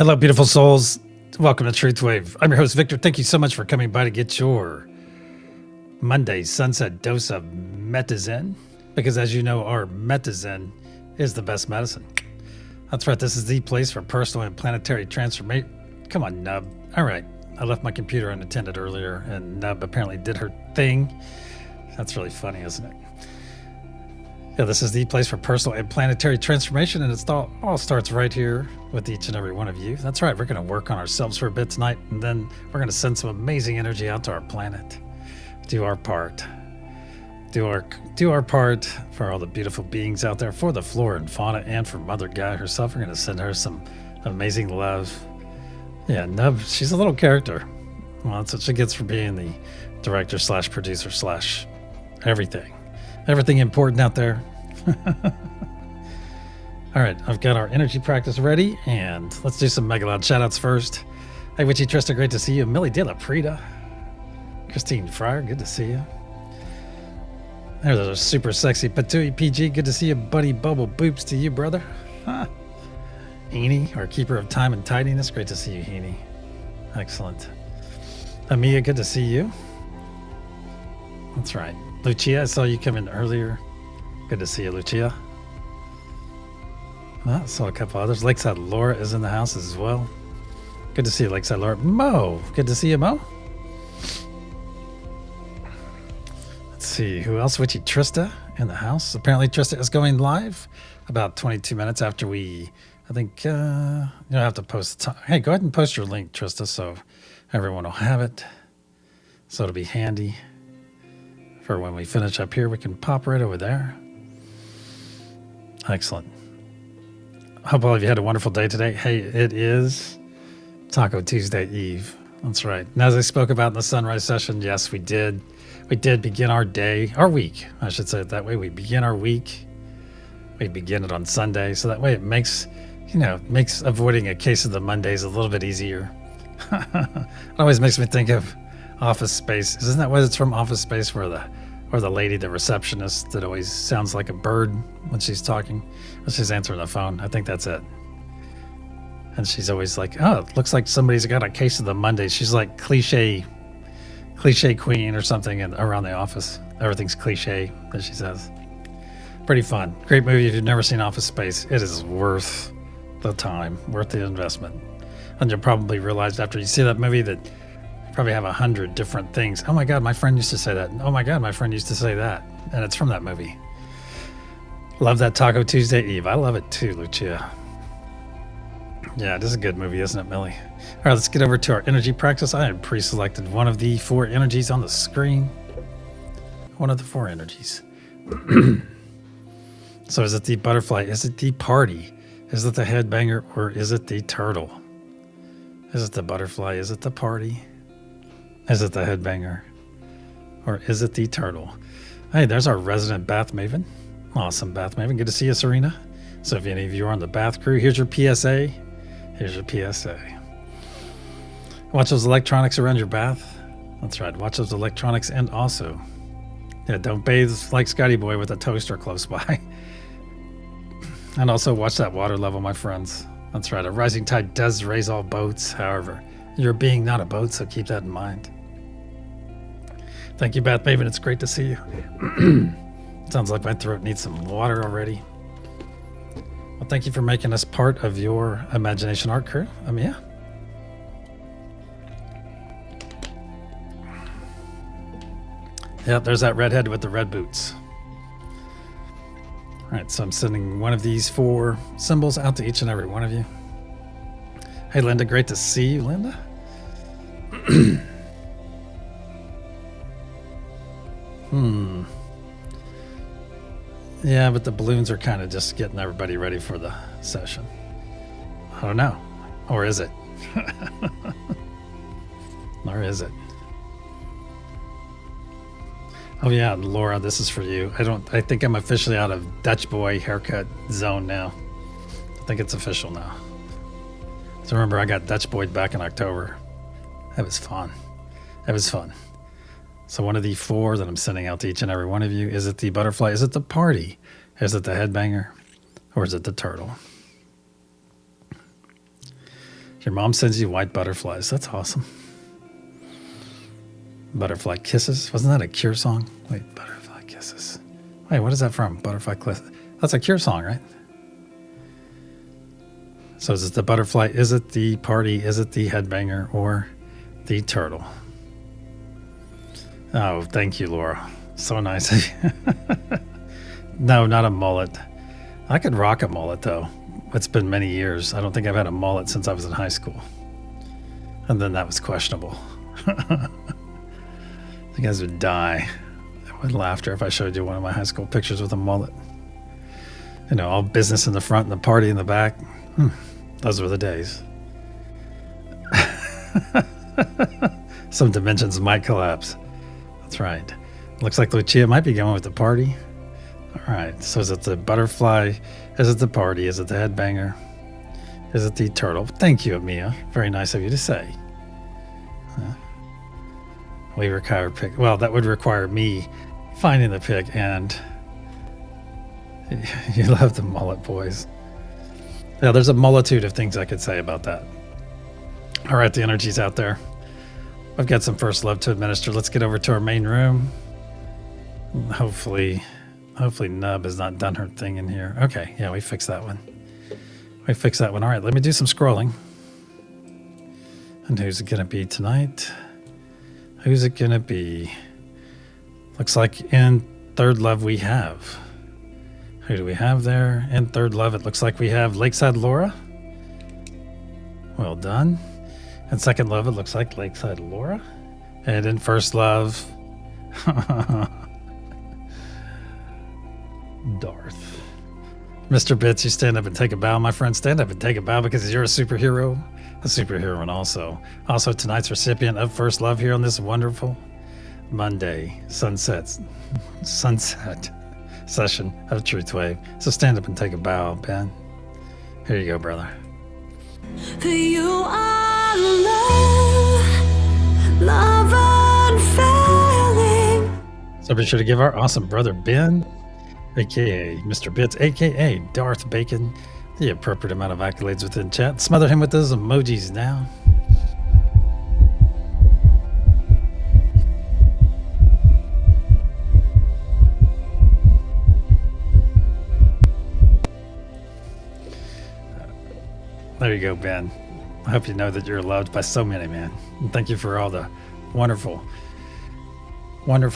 Hello, beautiful souls. Welcome to TruthWave. I'm your host, Victor. Thank you so much for coming by to get your Monday sunset dose of Metazen, because as you know, our Metazen is the best medicine. That's right. This is the place for personal and planetary transformation. Come on, Nub. All right. I left my computer unattended earlier, and Nub apparently did her thing. That's really funny, isn't it? Yeah, this is the place for personal and planetary transformation, and it all starts right here with each and every one of you. That's right. We're going to work on ourselves for a bit tonight, and then we're going to send some amazing energy out to our planet. Do our part. Do our part for all the beautiful beings out there, for the flora and fauna, and for Mother Gaia herself. We're going to send her some amazing love. Yeah, Nub, she's a little character. Well, that's what she gets for being the director slash producer slash everything. Everything important out there. All right, I've got our energy practice ready, and let's do some mega loud shout outs first. Hey, Witchy Trista, great to see you. Millie De La Prida. Christine Fryer, good to see you. There's a super sexy Patui PG, good to see you. Buddy Bubble Boops to you, brother. Heaney, our keeper of time and tidiness, great to see you, Heaney. Excellent. Amia, good to see you. That's right. Lucia, I saw you come in earlier. Good to see you, Lucia. I saw a couple others. Lakeside Laura is in the house as well. Good to see you, Lakeside Laura. Mo, good to see you, Mo. Let's see, who else? Witchy Trista in the house. Apparently Trista is going live about 22 minutes after we, I think, you don't have to post the time. Hey, go ahead and post your link, Trista, so everyone will have it. So it'll be handy for when we finish up here. We can pop right over there. Excellent. Hope all of you had a wonderful day today. Hey, it is Taco Tuesday Eve. That's right. And as I spoke about in the sunrise session, yes, we did. We did begin our day, our week. I should say it that way. We begin our week. We begin it on Sunday. So that way it makes, makes avoiding a case of the Mondays a little bit easier. It always makes me think of Office Space. Isn't that what it's from, Office Space, where the lady, the receptionist, that always sounds like a bird when she's talking, when she's answering the phone? I think that's it. And she's always like, oh, it looks like somebody's got a case of the Mondays. She's like cliche queen or something around the office. Everything's cliche, as she says. Pretty fun. Great movie. If you've never seen Office Space, it is worth the time, worth the investment. And you'll probably realize after you see that movie that you probably have 100 different things. Oh my God, my friend used to say that. Oh my God, my friend used to say that. And it's from that movie. Love that Taco Tuesday Eve. I love it too, Lucia. Yeah, this is a good movie, isn't it, Millie? All right, let's get over to our energy practice. I had pre-selected one of the 4 energies on the screen. One of the 4 energies. So is it the butterfly? Is it the party? Is it the headbanger? Or is it the turtle? Is it the butterfly? Is it the party? Is it the headbanger? Or is it the turtle? Hey, there's our resident bath maven. Awesome bath maven. Good to see you, Serena. So if any of you are on the bath crew, here's your PSA. Here's your PSA. Watch those electronics around your bath. That's right. Watch those electronics, and also, don't bathe like Scotty Boy with a toaster close by. And also watch that water level, my friends. That's right. A rising tide does raise all boats. However, you're being not a boat, so keep that in mind. Thank you, Bath Maven. It's great to see you. Sounds like my throat needs some water already. Well, thank you for making us part of your imagination art crew, Amia. Yep, there's that redhead with the red boots. All right, so I'm sending one of these 4 symbols out to each and every one of you. Hey, Linda, great to see you, Linda. Yeah, but the balloons are kind of just getting everybody ready for the session. I don't know. Or is it? Or is it? Oh yeah, Laura, this is for you. I think I'm officially out of Dutch boy haircut zone now. I think it's official now. So remember, I got Dutch boyed back in October. That was fun. That was fun. So one of the 4 that I'm sending out to each and every one of you, is it the butterfly? Is it the party? Is it the headbanger? Or is it the turtle? Your mom sends you white butterflies. That's awesome. Butterfly Kisses. Wasn't that a Cure song? Wait, Butterfly Kisses. Wait, what is that from? Butterfly Kisses. That's a Cure song, right? So is it the butterfly? Is it the party? Is it the headbanger? Or the turtle? Oh, thank you, Laura. So nice of you. No, not a mullet. I could rock a mullet, though. It's been many years. I don't think I've had a mullet since I was in high school. And then that was questionable. You guys would die with laughter if I showed you one of my high school pictures with a mullet. All business in the front and the party in the back. Those were the days. Some dimensions might collapse. That's right. Looks like Lucia might be going with the party. All right. So is it the butterfly? Is it the party? Is it the headbanger? Is it the turtle? Thank you, Amia. Very nice of you to say. We require pick. Well, that would require me finding the pick, and you love the mullet, boys. Yeah, there's a multitude of things I could say about that. All right, the energy's out there. I've got some first love to administer. Let's get over to our main room. Hopefully Nub has not done her thing in here. Okay, yeah, we fixed that one. We fixed that one. All right, let me do some scrolling. And who's it going to be tonight? Who's it going to be? Looks like in third love we have. Who do we have there? In third love, it looks like we have Lakeside Laura. Well done. In second love, it looks like Lakeside Laura. And in first love, Darth. Mr. Bits, you stand up and take a bow, my friend. Stand up and take a bow because you're a superhero. A superhero, and also tonight's recipient of first love here on this wonderful Monday sunset session of TruthWave. So stand up and take a bow, Ben. Here you go, brother. For you are love unfailing. So be sure to give our awesome brother Ben, aka Mr. Bits, aka Darth Bacon, the appropriate amount of accolades within chat. Smother him with those emojis now. There you go, Ben. I hope you know that you're loved by so many, man. And thank you for all the wonderful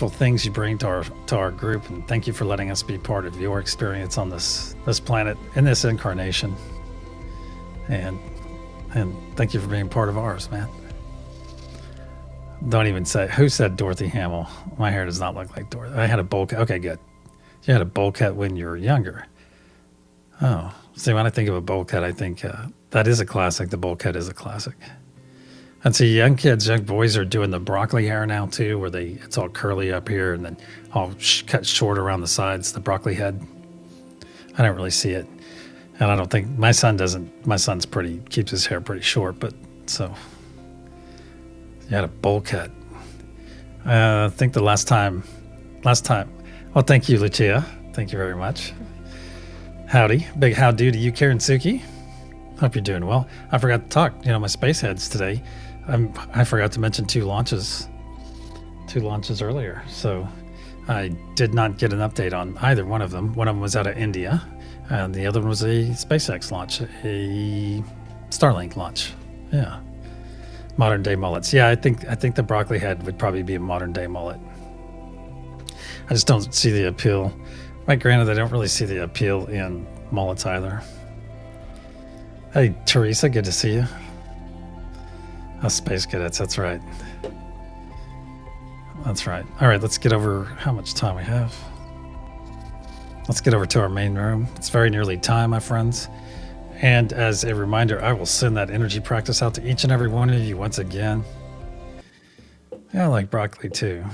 things you bring to our group, and thank you for letting us be part of your experience on this planet in this incarnation. And thank you for being part of ours, man. Don't even say who said Dorothy Hamill. My hair does not look like Dorothy. I had a bowl cut. Okay, good. You had a bowl cut when you were younger. Oh, see, when I think of a bowl cut, I think that is a classic. The bowl cut is a classic. And see, young kids, young boys are doing the broccoli hair now too, where it's all curly up here and then all cut short around the sides, the broccoli head. I don't really see it. And I don't think, my son doesn't, my son's keeps his hair pretty short, but so, you had a bowl cut. I think the last time, well, thank you, Lucia. Thank you very much. Howdy, big how-do to you, Karen Suki. Hope you're doing well. I forgot to talk, my space heads today. I forgot to mention two launches earlier. So I did not get an update on either one of them. One of them was out of India, and the other one was a SpaceX launch, a Starlink launch. Yeah, modern day mullets. Yeah, I think the broccoli head would probably be a modern day mullet. I just don't see the appeal. Granted, I don't really see the appeal in mullets either. Hey, Teresa, good to see you. Space Cadets, that's right. That's right. All right, let's get over how much time we have. Let's get over to our main room. It's very nearly time, my friends. And as a reminder, I will send that energy practice out to each and every one of you once again. Yeah, I like broccoli too.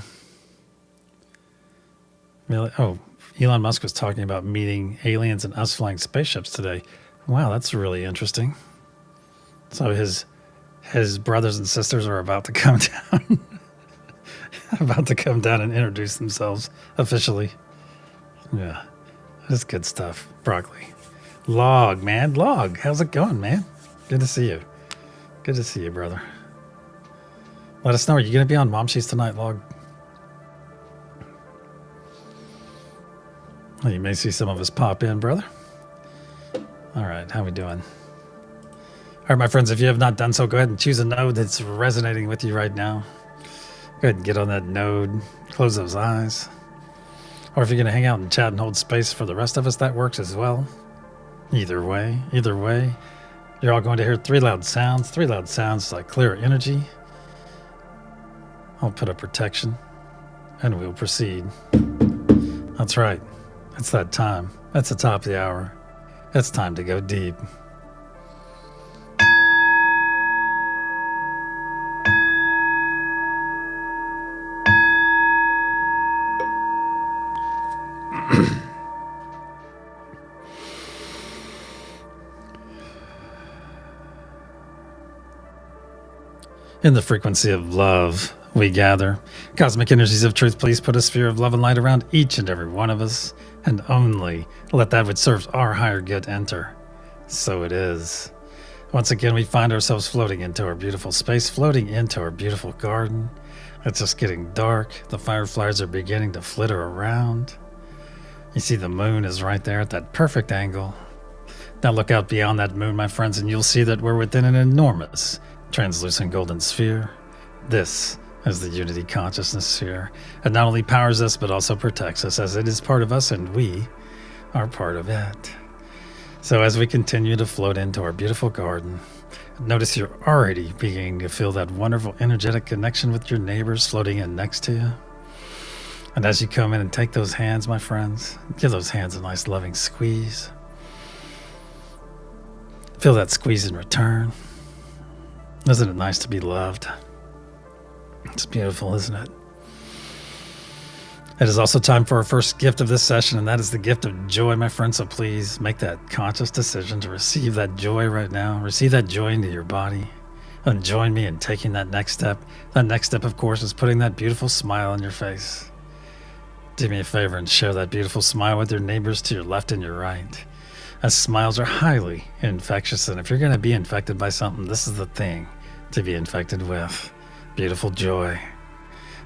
Oh, Elon Musk was talking about meeting aliens and us flying spaceships today. Wow, that's really interesting. So his brothers and sisters are about to come down. About to come down and introduce themselves officially. Yeah, that's good stuff. Broccoli. Log, man. Log. How's it going, man? Good to see you. Good to see you, brother. Let us know. Are you going to be on Mom Sheets tonight, Log? Well, you may see some of us pop in, brother. All right, how we doing? All right, my friends, if you have not done so, go ahead and choose a node that's resonating with you right now. Go ahead and get on that node. Close those eyes. Or if you're going to hang out and chat and hold space for the rest of us, that works as well. Either way, you're all going to hear three loud sounds like clear energy. I'll put a protection, and we'll proceed. That's right. It's that time. That's the top of the hour. It's time to go deep. In the frequency of love, we gather. Cosmic energies of truth, please put a sphere of love and light around each and every one of us, and only let that which serves our higher good enter. So it is. Once again, we find ourselves floating into our beautiful space, floating into our beautiful garden. It's just getting dark. The fireflies are beginning to flitter around. You see the moon is right there at that perfect angle. Now look out beyond that moon, my friends, and you'll see that we're within an enormous translucent golden sphere. This is the unity consciousness sphere. It not only powers us, but also protects us, as it is part of us and we are part of it. So as we continue to float into our beautiful garden, notice you're already beginning to feel that wonderful energetic connection with your neighbors floating in next to you. And as you come in and take those hands, my friends, give those hands a nice loving squeeze. Feel that squeeze in return. Isn't it nice to be loved? It's beautiful, isn't it? It is also time for our first gift of this session, and that is the gift of joy, my friends. So please make that conscious decision to receive that joy right now. Receive that joy into your body and join me in taking that next step. That next step, of course, is putting that beautiful smile on your face. Do me a favor and share that beautiful smile with your neighbors to your left and your right, as smiles are highly infectious. And if you're going to be infected by something, this is the thing to be infected with. Beautiful joy.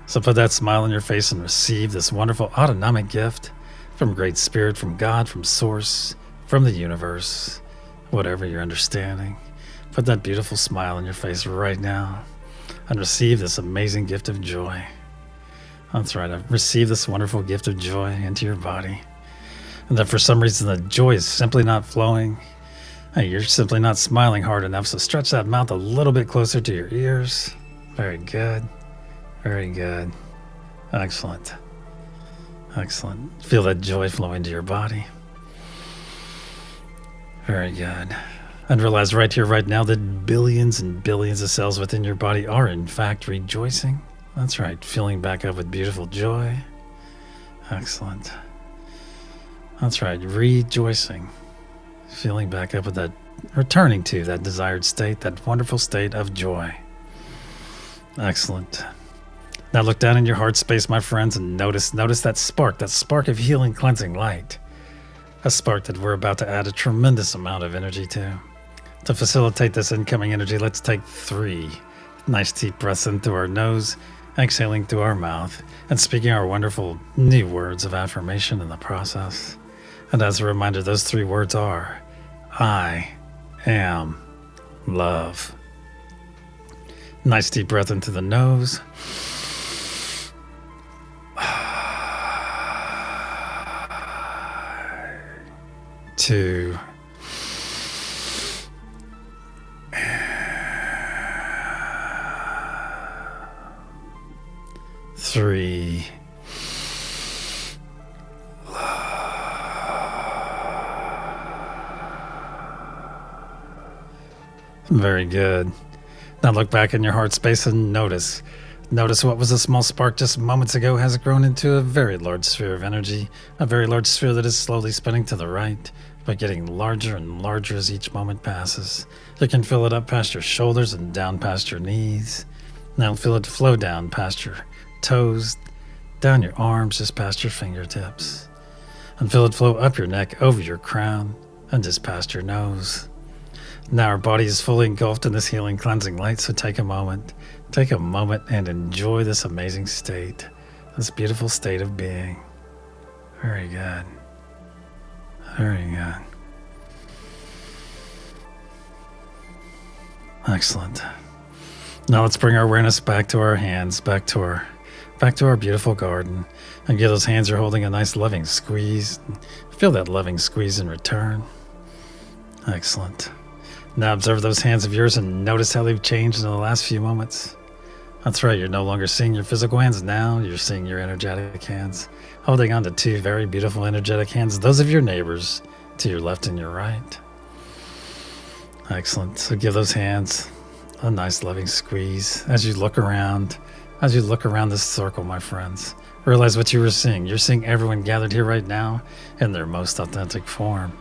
So put that smile on your face and receive this wonderful autonomic gift from Great Spirit, from God, from Source, from the universe, whatever your understanding. Put that beautiful smile on your face right now and receive this amazing gift of joy. That's right. Receive this wonderful gift of joy into your body. And that for some reason the joy is simply not flowing. Hey, you're simply not smiling hard enough. So stretch that mouth a little bit closer to your ears. Very good. Very good. Excellent. Excellent. Feel that joy flow into your body. Very good. And realize right here, right now, that billions and billions of cells within your body are in fact rejoicing. That's right. Filling back up with beautiful joy. Excellent. That's right. Rejoicing. Filling back up with that, returning to that desired state, that wonderful state of joy. Excellent. Now look down in your heart space, my friends, and notice that spark of healing, cleansing light. A spark that we're about to add a tremendous amount of energy to. To facilitate this incoming energy, let's take 3 nice deep breaths in through our nose, exhaling through our mouth, and speaking our wonderful new words of affirmation in the process. And as a reminder, those 3 words are, I am love. Nice deep breath into the nose. 2. 3. Very good. Now look back in your heart space and notice what was a small spark just moments ago has grown into a very large sphere of energy, a very large sphere that is slowly spinning to the right, but getting larger and larger as each moment passes. You can feel it up past your shoulders and down past your knees. Now feel it flow down past your toes, down your arms, just past your fingertips. And feel it flow up your neck, over your crown, and just past your nose. Now our body is fully engulfed in this healing, cleansing light, so take a moment and enjoy this amazing state, this beautiful state of being. Very good. Very good. Excellent. Now let's bring our awareness back to our hands, back to our beautiful garden, and give those hands you're holding a nice loving squeeze. Feel that loving squeeze in return. Excellent. Now observe those hands of yours and notice how they've changed in the last few moments. That's right, you're no longer seeing your physical hands, now you're seeing your energetic hands, holding on to 2 very beautiful energetic hands, those of your neighbors to your left and your right. Excellent. So give those hands a nice loving squeeze as you look around this circle, my friends. Realize what you were seeing. You're seeing everyone gathered here right now in their most authentic form.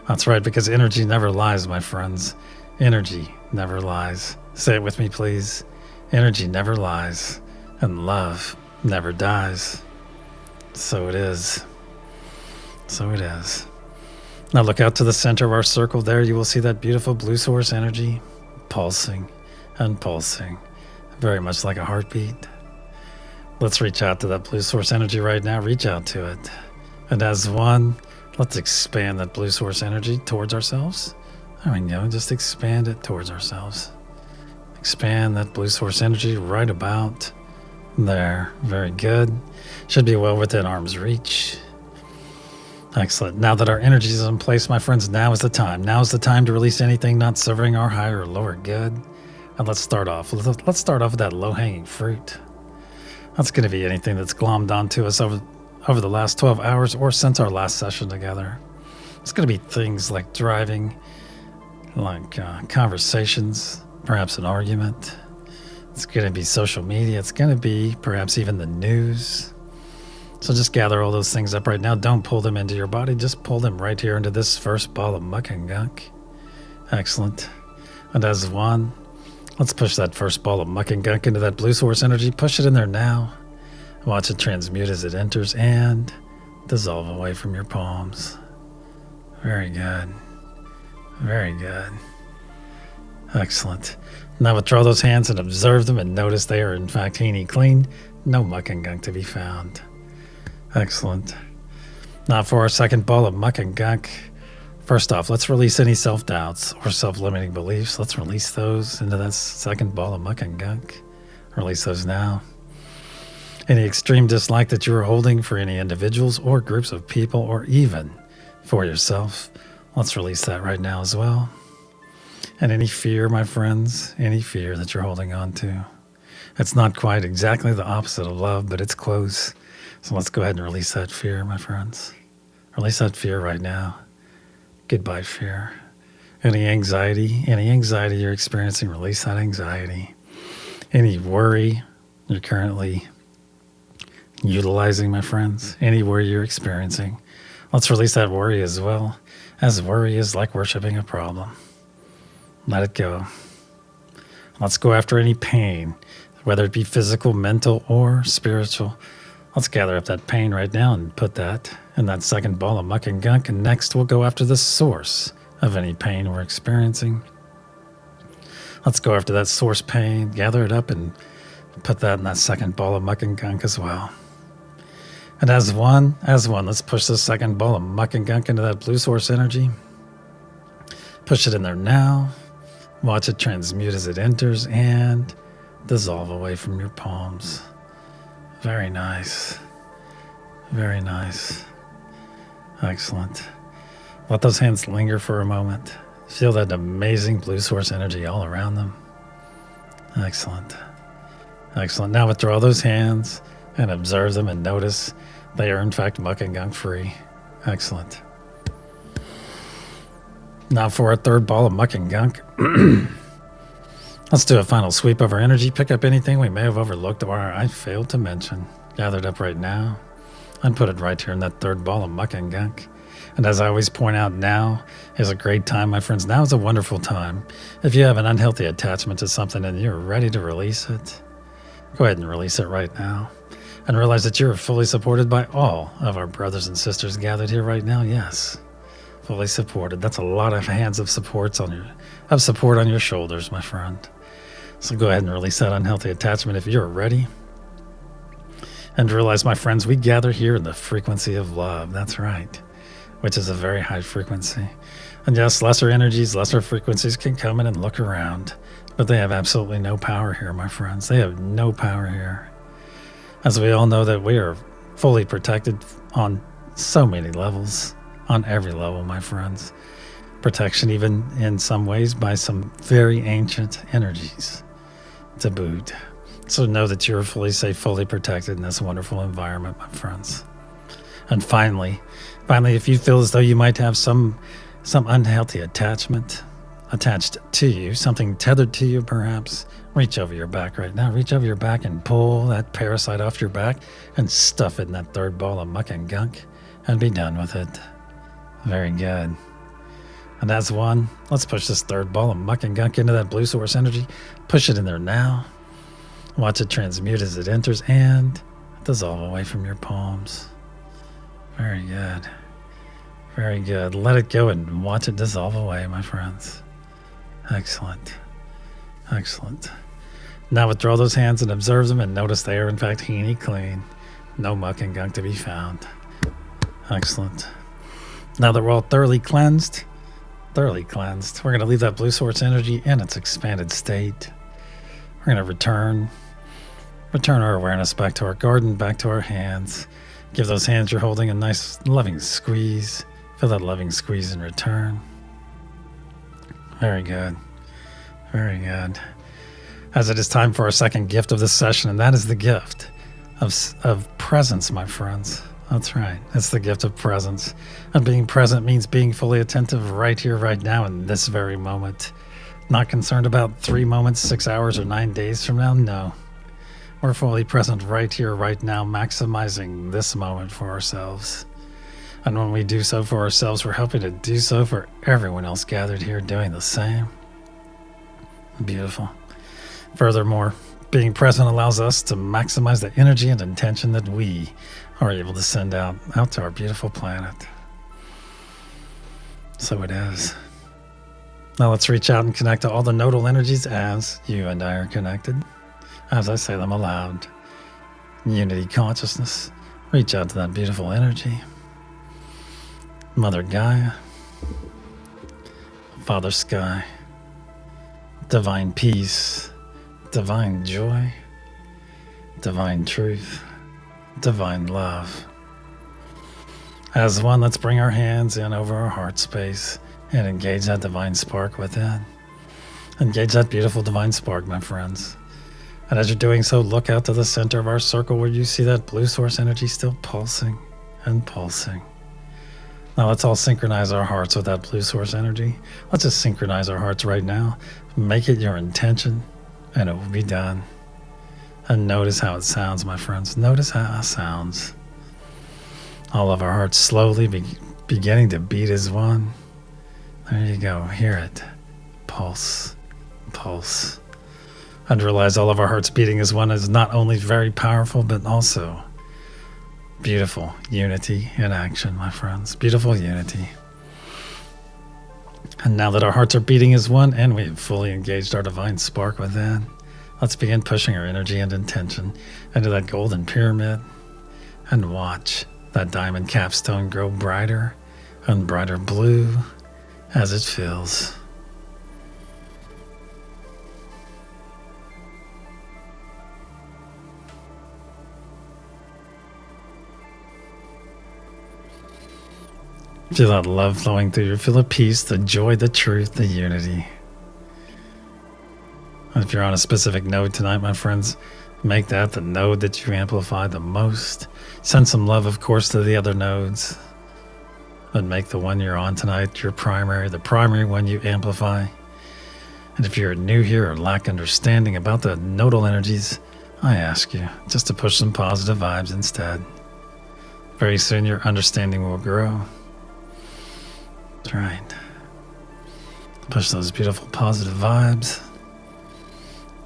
That's right, because energy never lies, my friends. Energy never lies. Say it with me, please. Energy never lies, and love never dies. So it is. So it is. Now look out to the center of our circle. There you will see that beautiful blue source energy pulsing and pulsing, very much like a heartbeat. Let's reach out to that blue source energy right now. Reach out to it. And as one, let's expand that blue source energy towards ourselves. There we go. Just expand it towards ourselves. Expand that blue source energy right about there. Very good. Should be well within arm's reach. Excellent. Now that our energy is in place, my friends, now is the time. Now is the time to release anything not serving our higher or lower good. And let's start off. Let's start off with that low-hanging fruit. That's going to be anything that's glommed onto us over the last 12 hours or since our last session together. It's going to be things like driving, like conversations, perhaps an argument. It's going to be social media. It's going to be perhaps even the news. So just gather all those things up right now. Don't pull them into your body. Just pull them right here into this first ball of muck and gunk. Excellent. And as one, let's push that first ball of muck and gunk into that blue source energy. Push it in there now. Watch it transmute as it enters and dissolve away from your palms. Very good. Very good. Excellent. Now withdraw those hands and observe them and notice they are in fact heeny clean. No muck and gunk to be found. Excellent. Now for our second ball of muck and gunk. First off, let's release any self-doubts or self-limiting beliefs. Let's release those into that second ball of muck and gunk. Release those now. Any extreme dislike that you are holding for any individuals or groups of people or even for yourself, let's release that right now as well. And any fear, my friends, any fear that you're holding on to. It's not quite exactly the opposite of love, but it's close. So let's go ahead and release that fear, my friends. Release that fear right now. Goodbye, fear. Any anxiety you're experiencing, release that anxiety. Any worry you're currently utilizing, my friends, any worry you're experiencing, let's release that worry as well, as worry is like worshiping a problem. Let it go. Let's go after any pain, whether it be physical, mental, or spiritual. Let's gather up that pain right now and put that in that second ball of muck and gunk. And next we'll go after the source of any pain we're experiencing. Let's go after that source pain, gather it up and put that in that second ball of muck and gunk as well. And as one, let's push this second ball of muck and gunk into that blue source energy. Push it in there now. Watch it transmute as it enters and dissolve away from your palms. Very nice. Very nice. Excellent. Let those hands linger for a moment. Feel that amazing blue source energy all around them. Excellent. Excellent. Now withdraw those hands and observe them and notice they are in fact muck and gunk free. Excellent. Now for our third ball of muck and gunk. Let's do a final sweep of our energy. Pick up anything we may have overlooked or I failed to mention. Gathered up right now. And put it right here in that third ball of muck and gunk. And as I always point out, now is a great time, my friends. Now is a wonderful time. If you have an unhealthy attachment to something and you're ready to release it, go ahead and release it right now. And realize that you're fully supported by all of our brothers and sisters gathered here right now. Yes, fully supported. That's a lot of hands of support on your shoulders, my friend. So go ahead and release that unhealthy attachment if you're ready. And realize, my friends, we gather here in the frequency of love. That's right. Which is a very high frequency. And yes, lesser energies, lesser frequencies can come in and look around, but they have absolutely no power here, my friends. They have no power here. As we all know that we are fully protected on so many levels, on every level, my friends. Protection even in some ways by some very ancient energies to boot. So know that you're fully safe, fully protected in this wonderful environment, my friends. And finally, if you feel as though you might have some unhealthy attachment attached to you, something tethered to you perhaps, reach over your back right now. Reach over your back and pull that parasite off your back and stuff it in that third ball of muck and gunk and be done with it. Very good. And as one, let's push this third ball of muck and gunk into that blue source energy. Push it in there now. Watch it transmute as it enters and dissolve away from your palms. Very good. Very good. Let it go and watch it dissolve away, my friends. Excellent. Excellent. Now withdraw those hands and observe them and notice they are in fact heeny clean. No muck and gunk to be found. Excellent. Now that we're all thoroughly cleansed, we're going to leave that blue source energy in its expanded state. We're going to return our awareness back to our garden, back to our hands. Give those hands you're holding a nice loving squeeze. Feel that loving squeeze in return. Very good. Very good. As it is time for our second gift of this session, and that is the gift of presence, my friends. That's right. It's the gift of presence. And being present means being fully attentive right here, right now, in this very moment. Not concerned about 3 moments, 6 hours, or 9 days from now. No. We're fully present right here, right now, maximizing this moment for ourselves. And when we do so for ourselves, we're helping to do so for everyone else gathered here doing the same. Beautiful. Furthermore, being present allows us to maximize the energy and intention that we are able to send out to our beautiful planet. So it is. Now let's reach out and connect to all the nodal energies as you and I are connected. As I say them aloud. Unity consciousness. Reach out to that beautiful energy. Mother Gaia. Father Sky. Divine peace. Divine joy. Divine truth. Divine love. As one, let's bring our hands in over our heart space and engage that divine spark within. Engage that beautiful divine spark, my friends. And as you're doing so, look out to the center of our circle where you see that blue source energy still pulsing and pulsing. Now let's all synchronize our hearts with that blue source energy. Let's just synchronize our hearts right now. Make it your intention, and it will be done. And notice how it sounds, my friends. Notice how it sounds. All of our hearts slowly beginning to beat as one. There you go. Hear it. Pulse. Pulse. And realize all of our hearts beating as one is not only very powerful, but also beautiful unity in action, my friends. Beautiful unity. And now that our hearts are beating as one and we have fully engaged our divine spark within, let's begin pushing our energy and intention into that golden pyramid and watch that diamond capstone grow brighter and brighter blue as it fills. Feel that love flowing through you. Feel the peace, the joy, the truth, the unity. If you're on a specific node tonight, my friends, make that the node that you amplify the most. Send some love, of course, to the other nodes. But make the one you're on tonight your primary, the primary one you amplify. And if you're new here or lack understanding about the nodal energies, I ask you just to push some positive vibes instead. Very soon your understanding will grow. That's right. Push those beautiful positive vibes.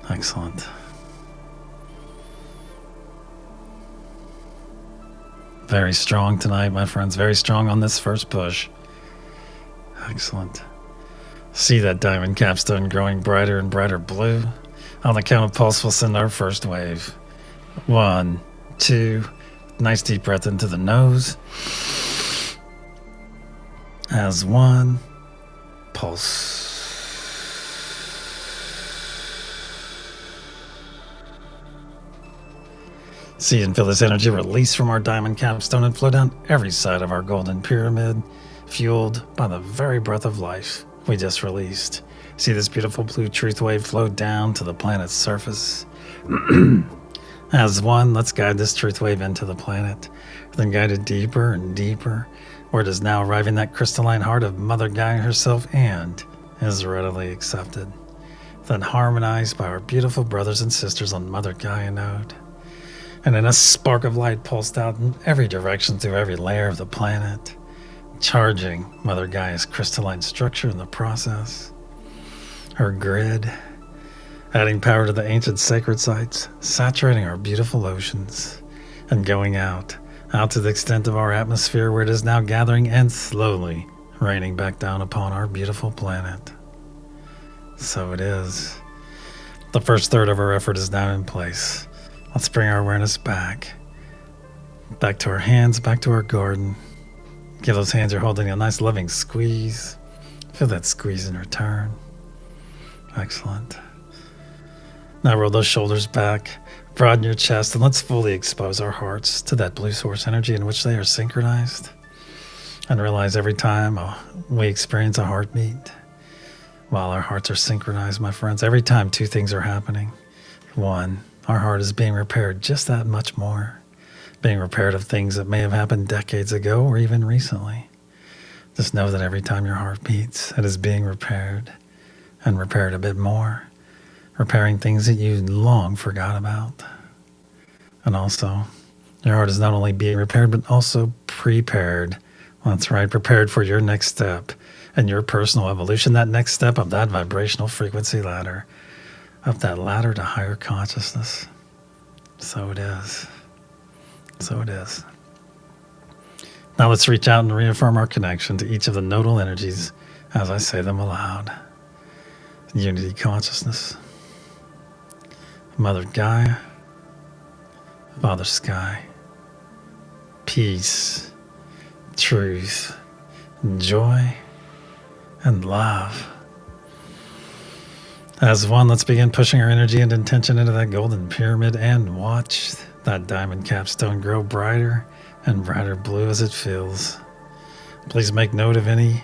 Excellent. Very strong tonight, my friends. Very strong on this first push. Excellent. See that diamond capstone growing brighter and brighter blue. On the count of pulse, we'll send our first wave. 1, 2. Nice deep breath into the nose. As 1, pulse. See and feel this energy release from our diamond capstone and flow down every side of our golden pyramid, fueled by the very breath of life we just released. See this beautiful blue truth wave flow down to the planet's surface. As 1, let's guide this truth wave into the planet, then guide it deeper and deeper, where it is now arriving that crystalline heart of Mother Gaia herself and is readily accepted, then harmonized by our beautiful brothers and sisters on Mother Gaia node. And then a spark of light pulsed out in every direction through every layer of the planet, charging Mother Gaia's crystalline structure in the process. Her grid, adding power to the ancient sacred sites, saturating our beautiful oceans, and going out to the extent of our atmosphere where it is now gathering and slowly raining back down upon our beautiful planet. So it is. The first third of our effort is now in place. Let's bring our awareness back. Back to our hands, back to our garden. Give those hands you're holding a nice loving squeeze. Feel that squeeze in return. Excellent. Now roll those shoulders back, broaden your chest, and let's fully expose our hearts to that blue source energy in which they are synchronized. And realize every time we experience a heartbeat, while our hearts are synchronized, my friends, every time two things are happening. One, our heart is being repaired just that much more. Being repaired of things that may have happened decades ago or even recently. Just know that every time your heart beats, it is being repaired and repaired a bit more. Repairing things that you long forgot about. And also, your heart is not only being repaired, but also prepared. That's right, prepared for your next step and your personal evolution, that next step of that vibrational frequency ladder, up that ladder to higher consciousness. So it is. So it is. Now let's reach out and reaffirm our connection to each of the nodal energies as I say them aloud. Unity consciousness, Mother Gaia, Father Sky, peace, truth, joy, and love. As one, let's begin pushing our energy and intention into that golden pyramid and watch that diamond capstone grow brighter and brighter blue as it fills. Please make note of any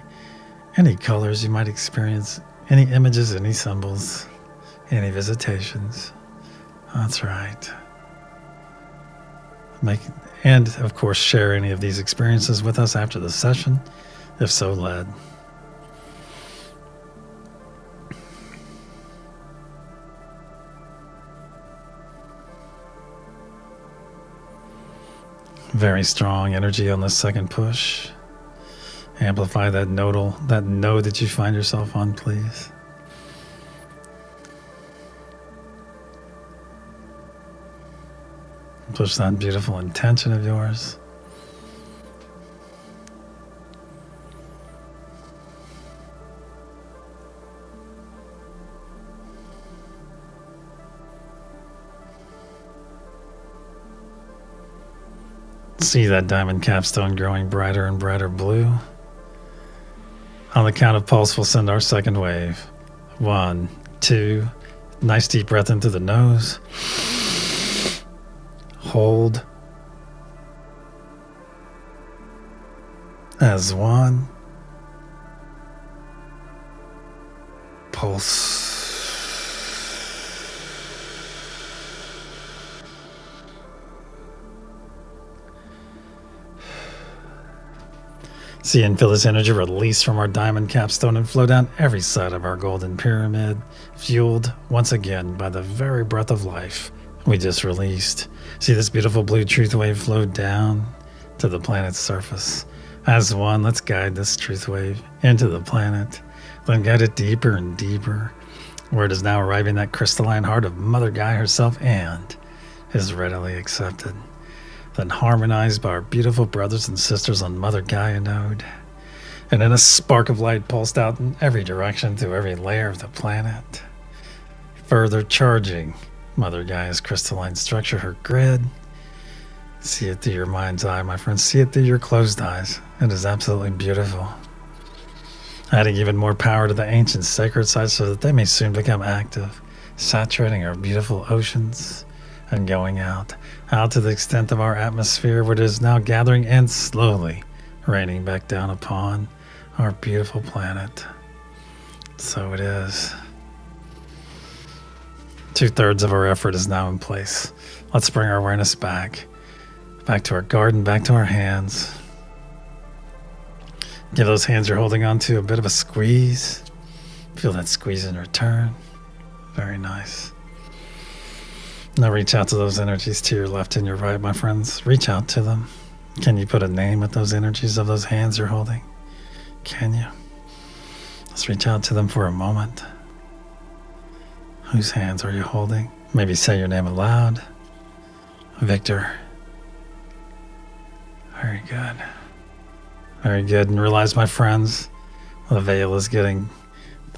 colors you might experience, any images, any symbols, any visitations. That's right. And of course, share any of these experiences with us after the session, if so led. Very strong energy on this second push. Amplify that node that you find yourself on, please. Push that beautiful intention of yours. See that diamond capstone growing brighter and brighter blue. On the count of pulse, we'll send our second wave. 1, 2, nice deep breath into the nose. Hold. As 1. Pulse. See and feel this energy release from our diamond capstone and flow down every side of our golden pyramid, fueled once again by the very breath of life we just released. See this beautiful blue truth wave flow down to the planet's surface. As one, let's guide this truth wave into the planet, then guide it deeper and deeper, where it is now arriving at crystalline heart of Mother Gaia herself and is readily accepted. Then harmonized by our beautiful brothers and sisters on Mother Gaia node, and in a spark of light pulsed out in every direction through every layer of the planet, further charging Mother Gaia's crystalline structure, her grid. See it through your mind's eye, my friends. See it through your closed eyes. It is absolutely beautiful. Adding even more power to the ancient sacred sites so that they may soon become active, saturating our beautiful oceans and going out to the extent of our atmosphere, where it is now gathering and slowly raining back down upon our beautiful planet. So it is. 2/3 of our effort is now in place. Let's bring our awareness back to our garden, back to our hands. Give those hands you're holding on to a bit of a squeeze. Feel that squeeze in return. Very nice. Now reach out to those energies to your left and your right, my friends. Reach out to them. Can you put a name with those energies of those hands you're holding? Can you? Let's reach out to them for a moment. Whose hands are you holding? Maybe say your name aloud. Victor. Very good. Very good. And realize, my friends, the veil is getting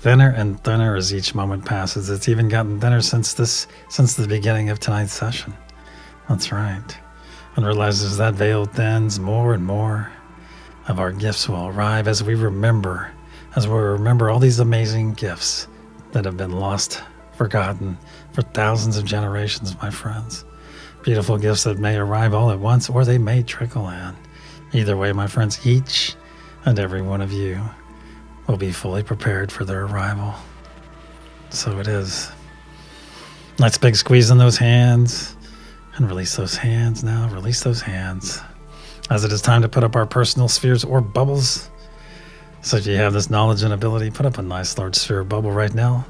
thinner and thinner as each moment passes. It's even gotten thinner since the beginning of tonight's session. That's right. And realize as that veil thins, more and more of our gifts will arrive as we remember all these amazing gifts that have been lost, forgotten for thousands of generations, my friends. Beautiful gifts that may arrive all at once, or they may trickle in. Either way, my friends, each and every one of you will be fully prepared for their arrival. So it is. Nice big squeeze in those hands, and release those hands now. Release those hands. As it is time to put up our personal spheres or bubbles. So if you have this knowledge and ability, put up a nice large sphere or bubble right now.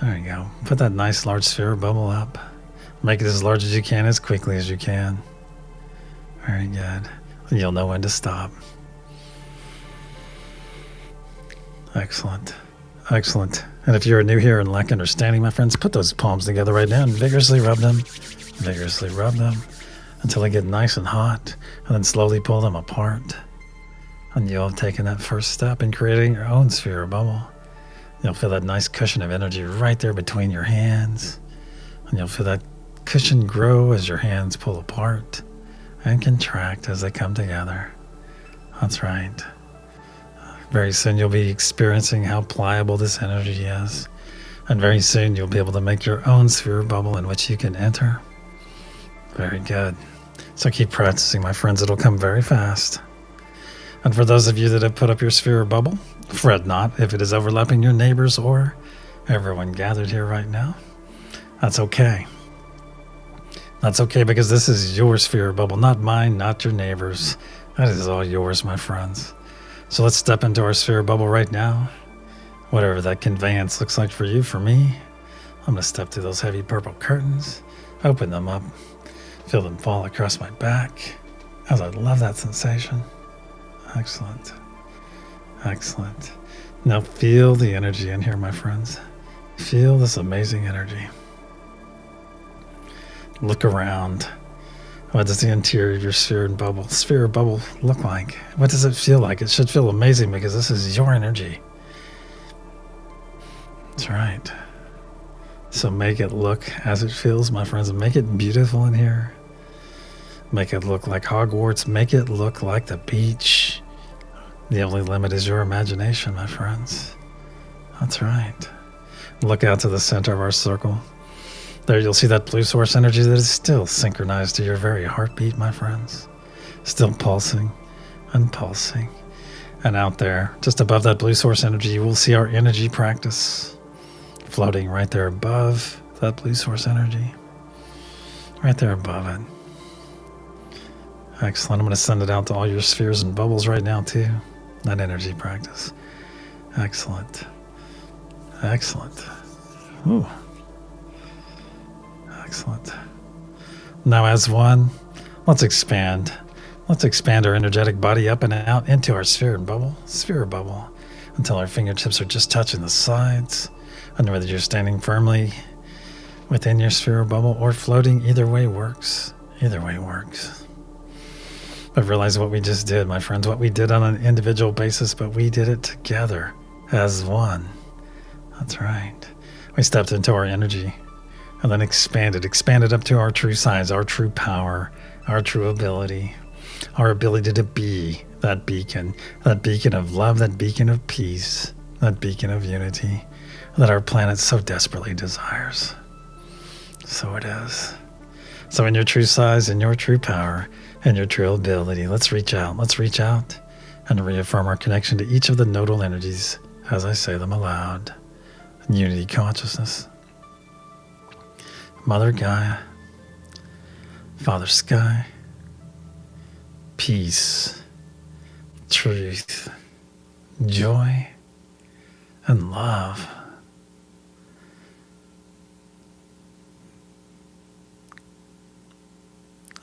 There you go. Put that nice large sphere or bubble up. Make it as large as you can, as quickly as you can. Very good. And you'll know when to stop. Excellent. Excellent. And if you're new here and lack understanding, my friends, put those palms together right now and vigorously rub them. Vigorously rub them until they get nice and hot. And then slowly pull them apart. And you'll have taken that first step in creating your own sphere or bubble. You'll feel that nice cushion of energy right there between your hands. And you'll feel that cushion grow as your hands pull apart and contract as they come together. That's right. Very soon you'll be experiencing how pliable this energy is. And very soon you'll be able to make your own sphere or bubble in which you can enter. Very good. So keep practicing, my friends. It'll come very fast. And for those of you that have put up your sphere or bubble, fret not if it is overlapping your neighbors or everyone gathered here right now. That's okay. That's okay, because this is your sphere or bubble, not mine, not your neighbors. That is all yours, my friends. So let's step into our sphere or bubble right now. Whatever that conveyance looks like for you, for me, I'm going to step through those heavy purple curtains, open them up, feel them fall across my back, as I love that sensation. Excellent. Excellent. Now feel the energy in here, my friends. Feel this amazing energy. Look around. What does the interior of your sphere or bubble look like? What does it feel like? It should feel amazing, because this is your energy. That's right. So make it look as it feels, my friends, and make it beautiful in here. Make it look like Hogwarts. Make it look like the beach. The only limit is your imagination, my friends. That's right. Look out to the center of our circle. There you'll see that blue source energy that is still synchronized to your very heartbeat, my friends. Still pulsing and pulsing. And out there, just above that blue source energy, you will see our energy practice floating right there above that blue source energy. Right there above it. Excellent. I'm going to send it out to all your spheres and bubbles right now, too. That energy practice. Excellent. Excellent. Ooh. Excellent. Now as one, let's expand. Let's expand our energetic body up and out into our sphere or bubble, until our fingertips are just touching the sides. And whether you're standing firmly within your sphere or bubble or floating, either way works. Either way works. But realize what we just did, my friends, what we did on an individual basis, but we did it together as one. That's right. We stepped into our energy and then expanded up to our true size, our true power, our true ability, our ability to be that beacon of love, that beacon of peace, that beacon of unity that our planet so desperately desires. So it is. So in your true size, in your true power, and your true ability, let's reach out and reaffirm our connection to each of the nodal energies as I say them aloud. Unity consciousness, Mother Gaia, Father Sky, peace, truth, joy, and love.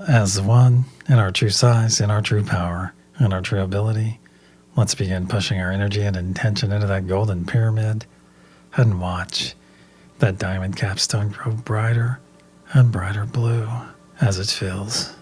As one, in our true size, in our true power, and our true ability, let's begin pushing our energy and intention into that golden pyramid and watch that diamond capstone grow brighter and brighter blue as it fills.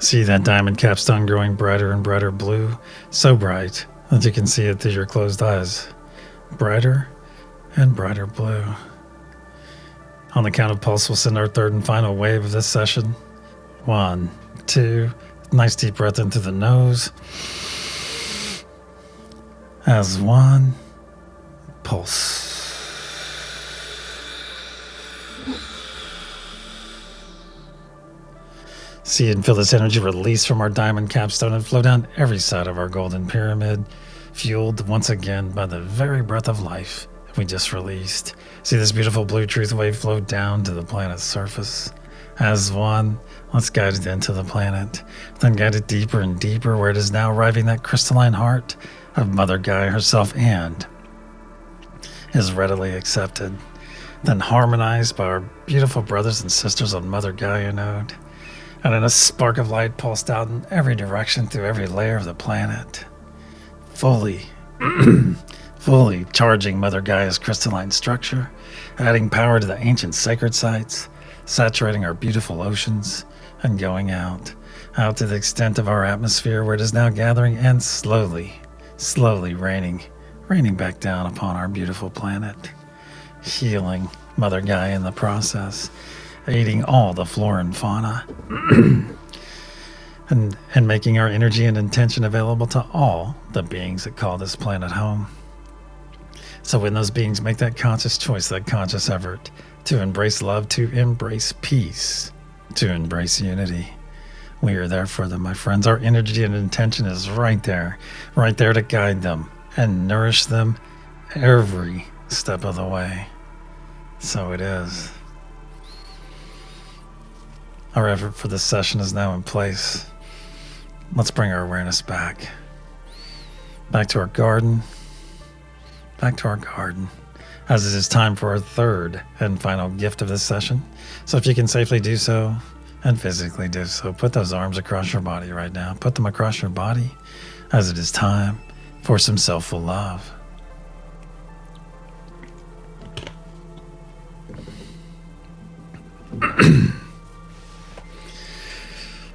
See that diamond capstone growing brighter and brighter blue, so bright that you can see it through your closed eyes. Brighter and brighter blue. On the count of pulse, we'll send our third and final wave of this session. 1, 2, nice deep breath in through the nose. As 1, pulse. See and feel this energy release from our diamond capstone and flow down every side of our golden pyramid, fueled once again by the very breath of life we just released. See this beautiful blue truth wave flow down to the planet's surface. As 1, let's guide it into the planet, then guide it deeper and deeper where it is now arriving that crystalline heart of Mother Gaia herself and is readily accepted, then harmonized by our beautiful brothers and sisters on Mother Gaia node. And in a spark of light pulsed out in every direction through every layer of the planet, fully charging Mother Gaia's crystalline structure, adding power to the ancient sacred sites, saturating our beautiful oceans, and going out to the extent of our atmosphere where it is now gathering and slowly raining back down upon our beautiful planet, healing Mother Gaia in the process, aiding all the flora and fauna, and making our energy and intention available to all the beings that call this planet home. So when those beings make that conscious choice, that conscious effort to embrace love, to embrace peace, to embrace unity, we are there for them, my friends. Our energy and intention is right there to guide them and nourish them every step of the way. So it is. Our effort for this session is now in place. Let's bring our awareness back to our garden, as it is time for our third and final gift of this session. So if you can safely do so and physically do so, put those arms across your body right now. Put them across your body as it is time for some self-full love.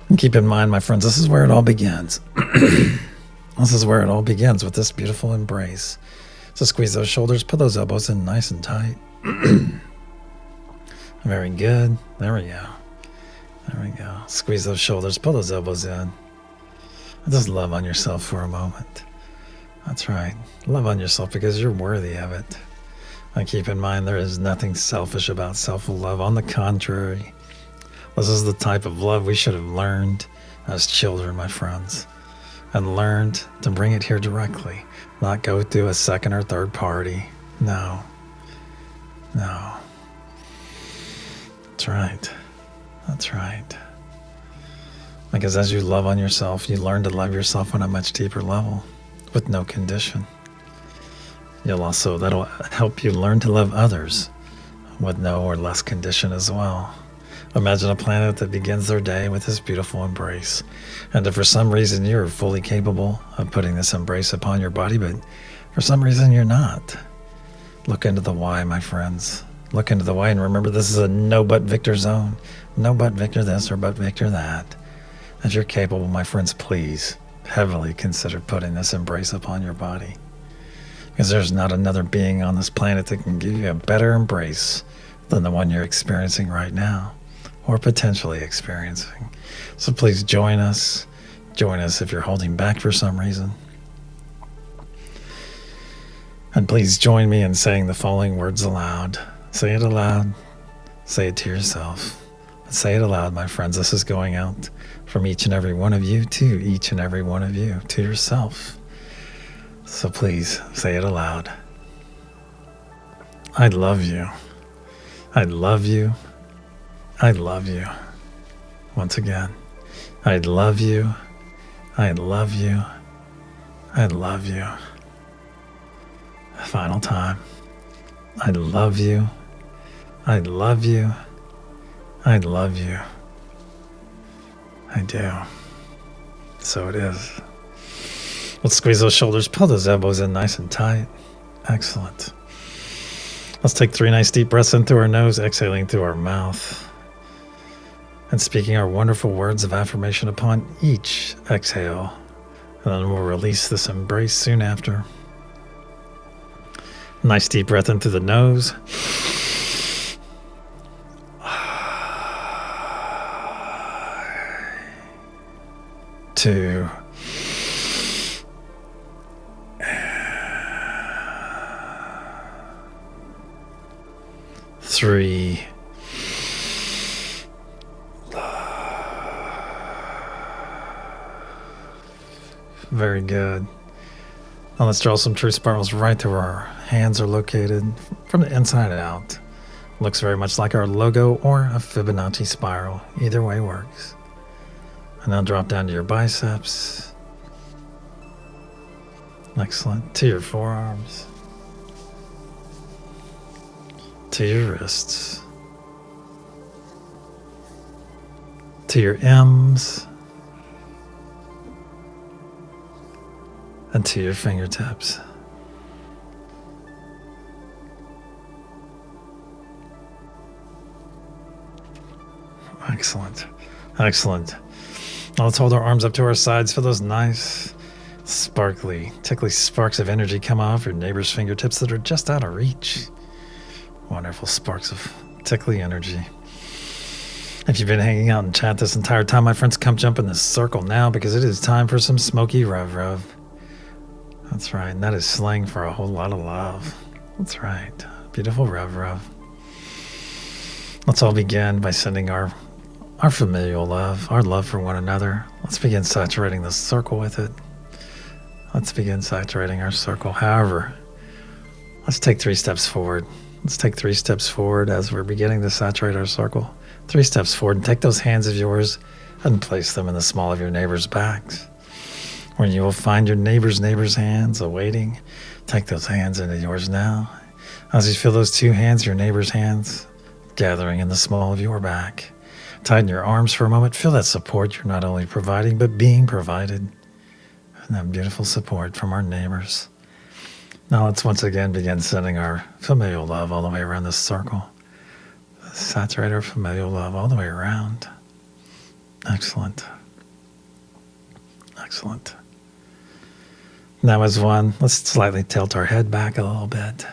And keep in mind, my friends, this is where it all begins. This is where it all begins, with this beautiful embrace. So squeeze those shoulders, put those elbows in nice and tight. Very good. There we go. Squeeze those shoulders, pull those elbows in. And just love on yourself for a moment. That's right. Love on yourself because you're worthy of it. And keep in mind, there is nothing selfish about self-love. On the contrary, this is the type of love we should have learned as children, my friends, and learned to bring it here directly, not go through a second or third party. No. That's right. Because as you love on yourself, you learn to love yourself on a much deeper level with no condition. That'll help you learn to love others with no or less condition as well. Imagine a planet that begins their day with this beautiful embrace. And if for some reason you're fully capable of putting this embrace upon your body, but for some reason you're not, look into the why, my friends. Look into the why, and remember, this is a no but victor zone. No but victor this or but victor that. If you're capable, my friends, please heavily consider putting this embrace upon your body. Because there's not another being on this planet that can give you a better embrace than the one you're experiencing right now, or potentially experiencing. So please join us. Join us if you're holding back for some reason. And please join me in saying the following words aloud. Say it aloud. Say it to yourself. But say it aloud, my friends. This is going out from each and every one of you to each and every one of you, to yourself. So please say it aloud. I love you. I love you. I love you. Once again, I love you. I love you. I love you. Final time. I love you. I love you. I love you. I do. So it is. Let's squeeze those shoulders, pull those elbows in nice and tight. Excellent. Let's take 3 nice deep breaths in through our nose, exhaling through our mouth. and speaking our wonderful words of affirmation upon each exhale. And then we'll release this embrace soon after. Nice deep breath in through the nose. 2. Three. Very good. Now let's draw some truth spirals right to where our hands are located from the inside out. Looks very much like our logo or a Fibonacci spiral. Either way works. And now drop down to your biceps. Excellent. To your forearms. To your wrists. To your M's. And to your fingertips. Excellent. Excellent. Now let's hold our arms up to our sides. Feel those nice, sparkly, tickly sparks of energy come off your neighbor's fingertips that are just out of reach. Wonderful sparks of tickly energy. If you've been hanging out in chat this entire time, my friends, come jump in this circle now because it is time for some smoky rev. That's right, and that is slang for a whole lot of love. That's right, beautiful rev. Let's all begin by sending our familial love, our love for one another. Let's begin saturating this circle with it. Let's begin saturating our circle. However, let's take 3 steps forward. Let's take 3 steps forward as we're beginning to saturate our circle. 3 steps forward and take those hands of yours and place them in the small of your neighbor's backs. Where you will find your neighbor's hands awaiting. Take those hands into yours now. As you feel those 2 hands, your neighbor's hands, gathering in the small of your back. Tighten your arms for a moment. Feel that support you're not only providing, but being provided. And that beautiful support from our neighbors. Now let's once again begin sending our familial love all the way around this circle. Saturate our familial love all the way around. Excellent. Excellent. Now as one, let's slightly tilt our head back a little bit.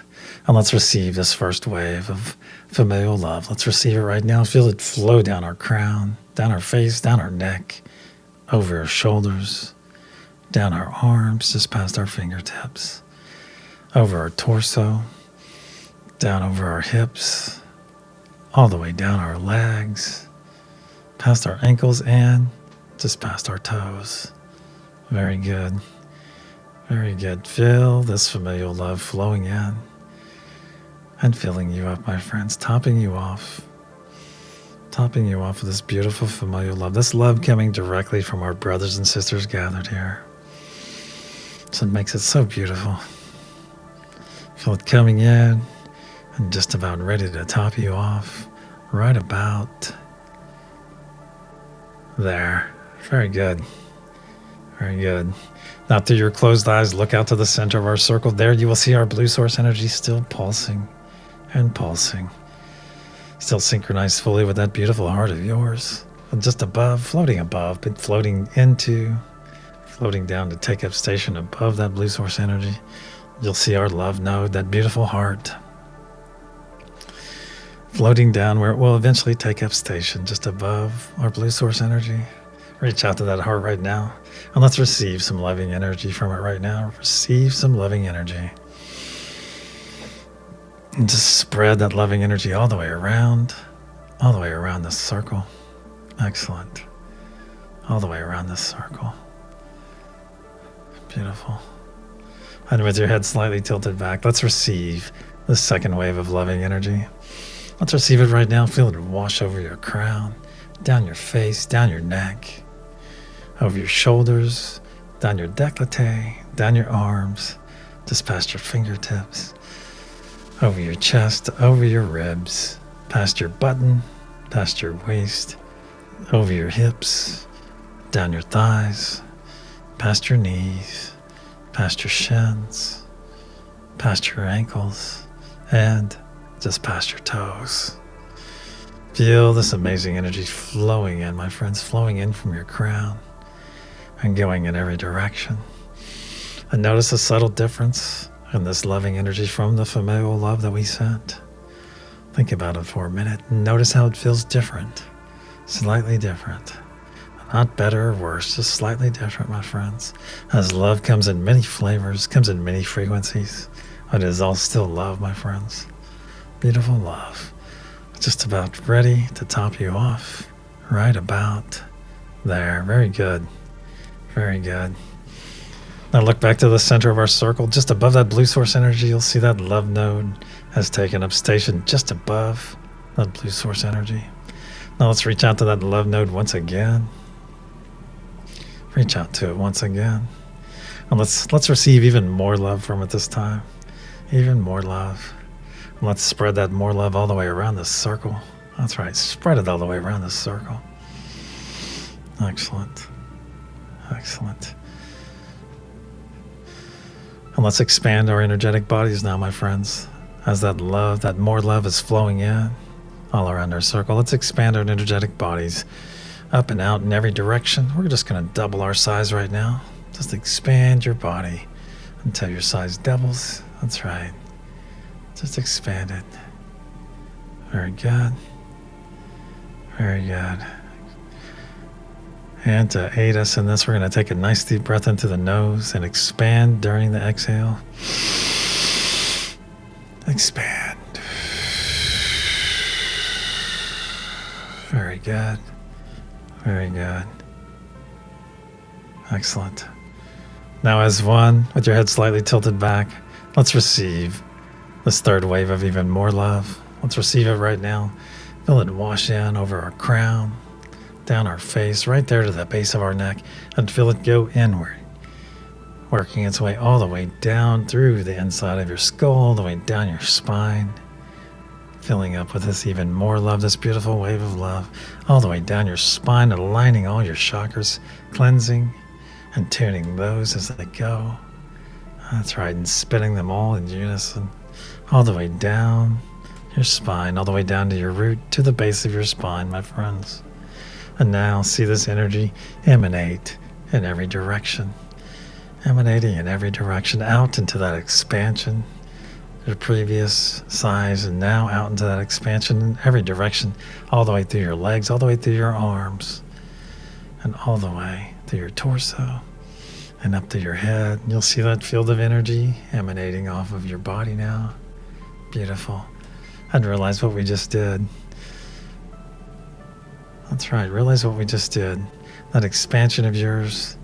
And let's receive this first wave of familial love. Let's receive it right now. Feel it flow down our crown, down our face, down our neck, over our shoulders, down our arms, just past our fingertips, over our torso, down over our hips, all the way down our legs, past our ankles, and just past our toes. Very good. Very good. Feel this familial love flowing in and filling you up, my friends, topping you off with this beautiful familial love, this love coming directly from our brothers and sisters gathered here. So it makes it so beautiful. Feel it coming in and just about ready to top you off, right about there. Very good. Very good. Now through your closed eyes, look out to the center of our circle. There you will see our blue source energy still pulsing and pulsing. Still synchronized fully with that beautiful heart of yours. And just above, but floating down to take up station above that blue source energy. You'll see our love node, that beautiful heart, floating down where it will eventually take up station just above our blue source energy. Reach out to that heart right now, and let's receive some loving energy from it right now. Receive some loving energy. And just spread that loving energy all the way around this circle. Excellent. All the way around this circle. Beautiful. And with your head slightly tilted back, let's receive the second wave of loving energy. Let's receive it right now. Feel it wash over your crown, down your face, down your neck, over your shoulders, down your décolleté, down your arms, just past your fingertips, over your chest, over your ribs, past your button, past your waist, over your hips, down your thighs, past your knees, past your shins, past your ankles, and just past your toes. Feel this amazing energy flowing in, my friends, flowing in from your crown and going in every direction. And notice a subtle difference in this loving energy from the familial love that we sent. Think about it for a minute and notice how it feels different, slightly different. Not better or worse, just slightly different, my friends. As love comes in many flavors, comes in many frequencies, it is all still love, my friends. Beautiful love. Just about ready to top you off. Right about there. Very good. Very good. Now look back to the center of our circle. Just above that blue source energy, you'll see that love node has taken up station just above that blue source energy. Now let's reach out to that love node once again. Reach out to it once again. And let's receive even more love from it this time. Even more love. And let's spread that more love all the way around this circle. That's right. Spread it all the way around this circle. Excellent. Excellent. And let's expand our energetic bodies now, my friends. As that love, that more love is flowing in all around our circle. Let's expand our energetic bodies up and out in every direction. We're just going to double our size right now. Just expand your body until your size doubles. That's right. Just expand it. Very good. Very good. And to aid us in this, we're going to take a nice deep breath into the nose and expand during the exhale. Expand. Very good. Very good. Excellent. Now as one, with your head slightly tilted back, let's receive this third wave of even more love. Let's receive it right now. Feel it wash in over our crown, down our face, right there to the base of our neck, and feel it go inward, working its way all the way down through the inside of your skull, all the way down your spine, filling up with this even more love, this beautiful wave of love, all the way down your spine, aligning all your chakras, cleansing and tuning those as they go. That's right, and spinning them all in unison, all the way down your spine, all the way down to your root, to the base of your spine, my friends. And now see this energy emanate in every direction, emanating in every direction, out into that expansion, your previous size, and now out into that expansion in every direction, all the way through your legs, all the way through your arms, and all the way through your torso, and up to your head. You'll see that field of energy emanating off of your body now. Beautiful. And realize what we just did. That's right, realize what we just did. That expansion of yours,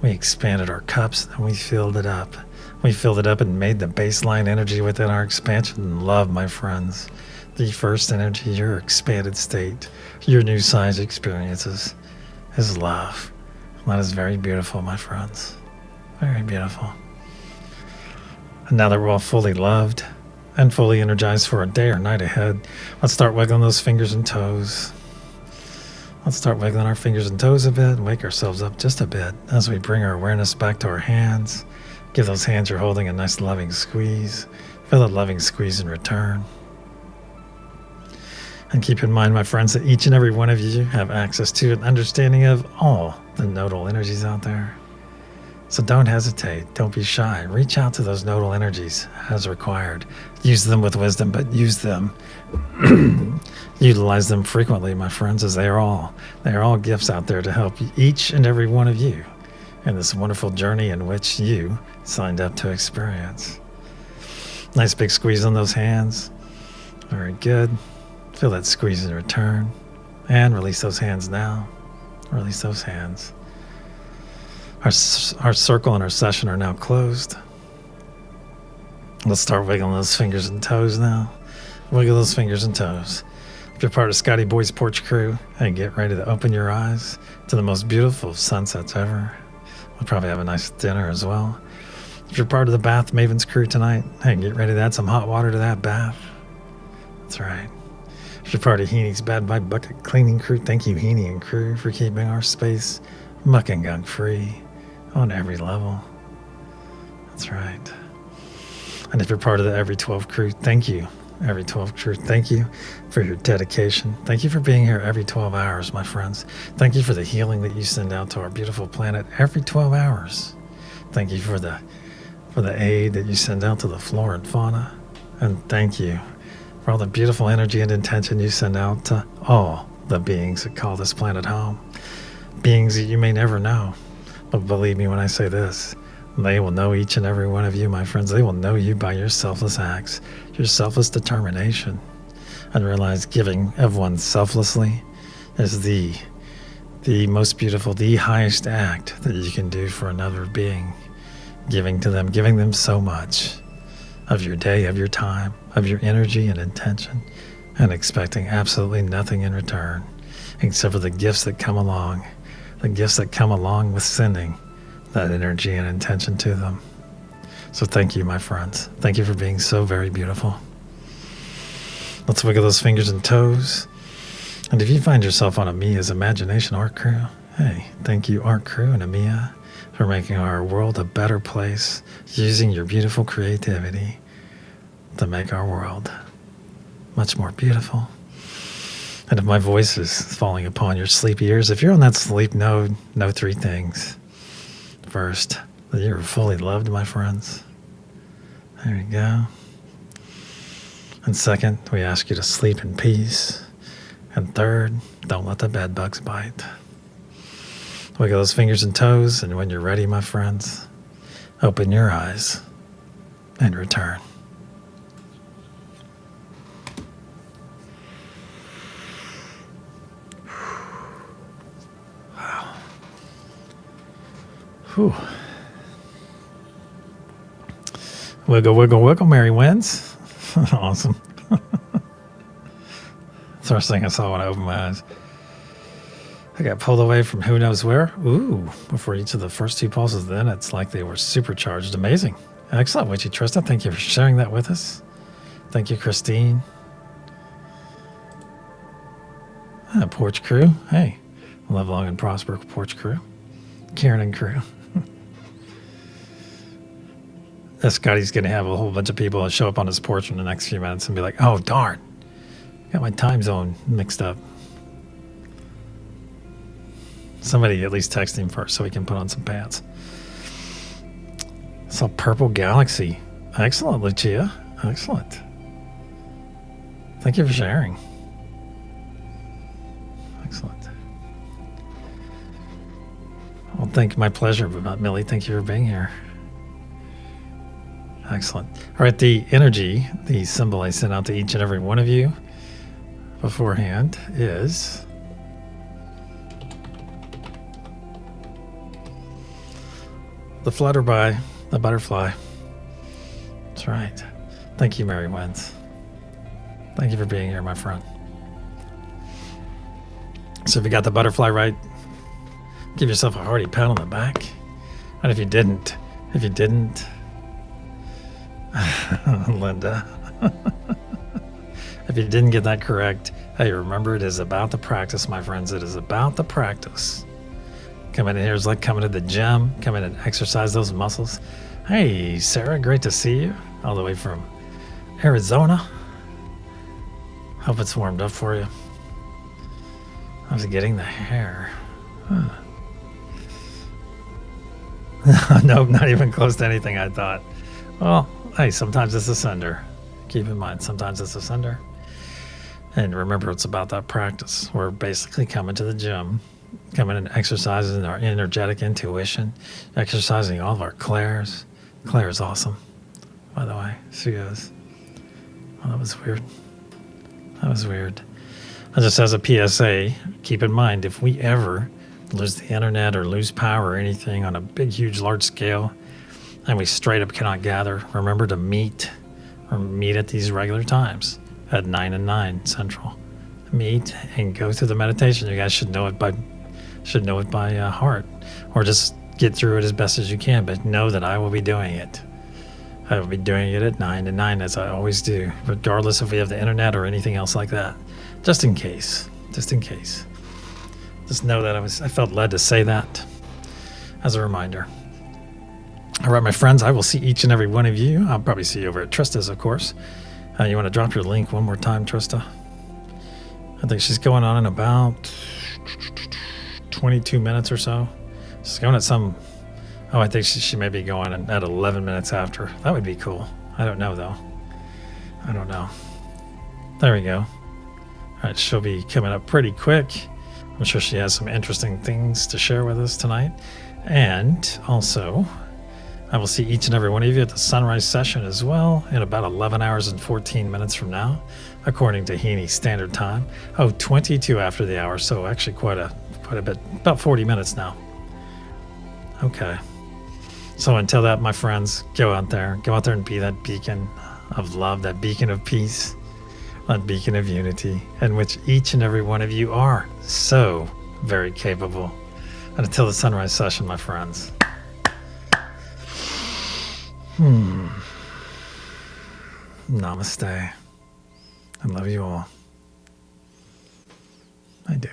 we expanded our cups and we filled it up. We filled it up and made the baseline energy within our expansion love, my friends. The first energy, your expanded state, your new size experiences is love. And that is very beautiful, my friends. Very beautiful. And now that we're all fully loved and fully energized for a day or night ahead, let's start wiggling those fingers and toes. Let's start wiggling our fingers and toes a bit and wake ourselves up just a bit as we bring our awareness back to our hands. Give those hands you're holding a nice loving squeeze. Feel a loving squeeze in return. And keep in mind, my friends, that each and every one of you have access to an understanding of all the nodal energies out there. So don't hesitate. Don't be shy. Reach out to those nodal energies as required. Use them with wisdom, but use them. Utilize them frequently, my friends, as they are all gifts out there to help each and every one of you in this wonderful journey in which you signed up to experience. Nice big squeeze on those hands. Very good. Feel that squeeze in return. And release those hands now. Release those hands. Our circle and our session are now closed. Let's start wiggling those fingers and toes now. Wiggle those fingers and toes. If you're part of Scotty Boy's Porch Crew, and get ready to open your eyes to the most beautiful sunsets ever. We'll probably have a nice dinner as well. If you're part of the Bath Mavens crew tonight, hey, get ready to add some hot water to that bath. That's right. If you're part of Heaney's Bad Vibe Bucket Cleaning crew, thank you, Heaney and crew, for keeping our space muck and gunk free on every level. That's right. And if you're part of the Every 12 crew, thank you every 12 truth. Thank you for your dedication. Thank you for being here every 12 hours, my friends. Thank you for the healing that you send out to our beautiful planet every 12 hours. Thank you for the aid that you send out to the flora and fauna. And thank you for all the beautiful energy and intention you send out to all the beings that call this planet home. Beings that you may never know. But believe me when I say this, they will know each and every one of you, my friends. They will know you by your selfless acts, your selfless determination, and realize giving of one selflessly is the most beautiful, the highest act that you can do for another being. Giving to them, giving them so much of your day, of your time, of your energy and intention, and expecting absolutely nothing in return, except for the gifts that come along, with sending that energy and intention to them. So thank you, my friends. Thank you for being so very beautiful. Let's wiggle those fingers and toes. And if you find yourself on Amia's Imagination Art Crew, hey, thank you, Art Crew and Amia, for making our world a better place, using your beautiful creativity to make our world much more beautiful. And if my voice is falling upon your sleepy ears, if you're on that sleep node, know three things. First, that you're fully loved, my friends. There you go. And second, we ask you to sleep in peace. And third, don't let the bed bugs bite. Wiggle those fingers and toes, and when you're ready, my friends, open your eyes and return. Wow. Whew. Wiggle, wiggle, wiggle, Mary wins. Awesome. First thing I saw when I opened my eyes. I got pulled away from who knows where. Ooh, before each of the first two pulses, then it's like they were supercharged. Amazing. Excellent, Witchy Trista. Thank you for sharing that with us. Thank you, Christine. Porch Crew. Hey, live long and prosper, Porch Crew. Karen and Crew. Scotty's going to have a whole bunch of people show up on his porch in the next few minutes and be like, oh, darn. Got my time zone mixed up. Somebody at least text him first so he can put on some pants. Saw Purple Galaxy. Excellent, Lucia. Excellent. Thank you for sharing. Excellent. Well, my pleasure, but Millie, thank you for being here. Excellent. All right, the energy, the symbol I sent out to each and every one of you beforehand is the flutterby, the butterfly. That's right. Thank you, Mary Wins. Thank you for being here, my friend. So if you got the butterfly right, give yourself a hearty pat on the back. And if you didn't, Linda, if you didn't get that correct, hey, remember it is about the practice, my friends. It is about the practice. Coming in here is like coming to the gym, come in and exercise those muscles. Hey, Sarah, great to see you all the way from Arizona. Hope it's warmed up for you. I was getting the hair. Nope, not even close to anything I thought. Well, hey, sometimes it's a sender. Keep in mind, sometimes it's a sender. And remember, it's about that practice. We're basically coming to the gym, coming and exercising our energetic intuition, exercising all of our clairs. Claire is awesome, by the way. She is. Oh, that was weird. That was weird. And just as a PSA, keep in mind, if we ever lose the internet or lose power or anything on a big, huge, large scale, and we straight up cannot gather, remember to meet at these regular times at 9 and 9 Central. Meet and go through the meditation. You guys should know it by heart, or just get through it as best as you can. But know that I will be doing it. I will be doing it at 9 to 9, as I always do, regardless if we have the internet or anything else like that. Just in case. Just in case. Just know that I felt led to say that as a reminder. All right, my friends, I will see each and every one of you. I'll probably see you over at Trista's, of course. You want to drop your link one more time, Trista? I think she's going on in about 22 minutes or so. She's going at some... Oh, I think she may be going at 11 minutes after. That would be cool. I don't know, though. I don't know. There we go. All right, she'll be coming up pretty quick. I'm sure she has some interesting things to share with us tonight. And also, I will see each and every one of you at the sunrise session as well in about 11 hours and 14 minutes from now, according to Heaney Standard Time. Oh, 22 after the hour, so actually quite a bit, about 40 minutes now. Okay. So until that, my friends, go out there and be that beacon of love, that beacon of peace, that beacon of unity, in which each and every one of you are so very capable. And until the sunrise session, my friends. Namaste. I love you all. I do.